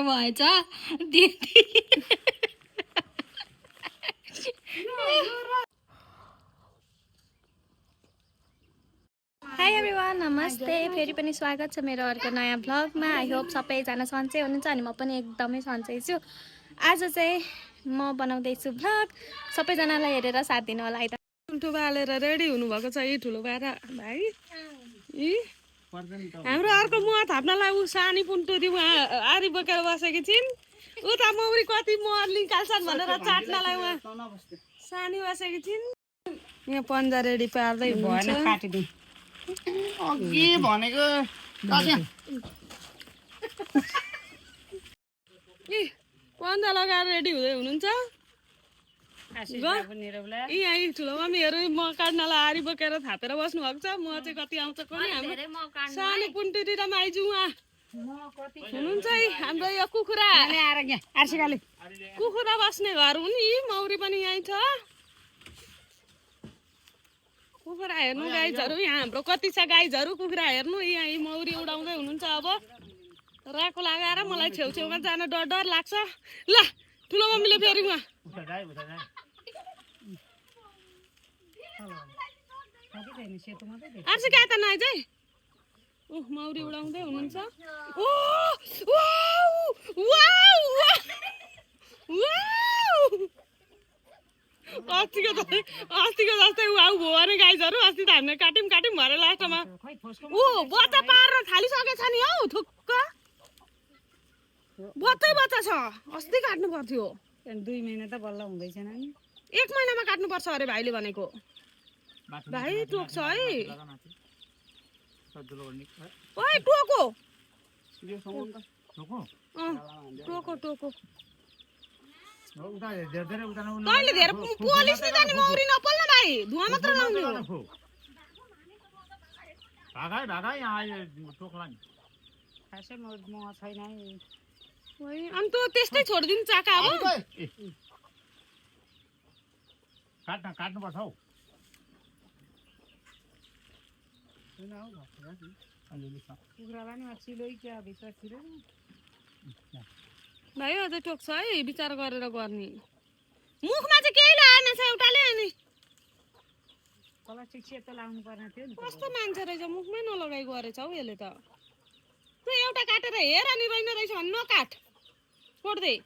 भएछ high everyone नमस्ते फेरि पनि स्वागत छ मेरो अर्को नयाँ भ्लगमा आई होप सबैजना सन्चै हुनुहुन्छ अनि म पनि एकदमै सन्चै छु आज चाहिँ म बनाउँदैछु भ्लग सबैजनालाई हेरेर साथ दिनु होला है त ठुल्ठो बालेर रेडी हुनुभएको छ यी ठुलो बारा भाइ यी हाम्रो अर्को मुहा थाप्नलाई ऊ सानी पुन्टुरी उहाँ आरी बोकेर बसेकी छिन् उता मौरी कति मर निकाल्छन् भनेर चाट्नलाई उहाँ सानी बसेकी छिन् यहाँ पन्जा रेडी पार्दै हुन्छ अघि भनेको पन्जा लगाएर रेडी हुँदै हुनुहुन्छ यी ठुलो मम्मीहरू म काट्नलाई आरी बोकेर थापेर बस्नु भएको छ म चाहिँ कति आउँछ कोनी हाम्रो सानो पुन्टुरी र माइजू उहाँ हुनुहुन्छ है हाम्रो यो कुखुरा कुखुरा बस्ने घर हुन् यी मौरी पनि यहीँ छ कुखुरा हेर्नु गाइजहरू यहाँ हाम्रो कति छ गाइजहरू कुखुरा हेर्नु यहाँ यी मौरी उडाउँदै हुनुहुन्छ अब राको लगाएर मलाई छेउछेउमा जान डर डर लाग्छ ल ठुलो मम्मीले फेरि उहाँ आर्सी कहाँ त नाइ चाहिँ मौरी उडाउँदै हुनुहुन्छ अस्तिको जस्तै वाउ भयो भने गाइजहरू अस्ति त हामीले काट्यौँ भरे लास्टमा बच्चा पार्न थालिसकेछ नि हौ थुक्क बच्चा छ अस्ति काट्नु पर्थ्यो 2 महिना त बल्ल हुँदैछ नि 1 महिनामा काट्नुपर्छ अरे भाइले भनेको भाइ टोक्छ है ओइ टोको टोको कहिले धेरै पोलिस नि जाने मौरी नपल्न भाइ धुवा मात्र लाउने हो खासै म छैन अनि त त्यस्तै छोडिदिनु चाका अब काट्नुपर्छ हौ कुखुरालाई नि सिलोइ क्या भित्रतिर भाइ अझै टोक्छ है विचार गरेर गर्ने मुखमा चाहिँ केही लागेन छ एउटाले अनि प्लास्टिक सेतो लाउनु पर्ने थियो नि कस्तो मान्छे रहेछ मुखमै नलगाइ गरेछ हौ यसले त तँ एउटा काटेर हेर अनि रहेन रहेछ भने नकाट छोड्दै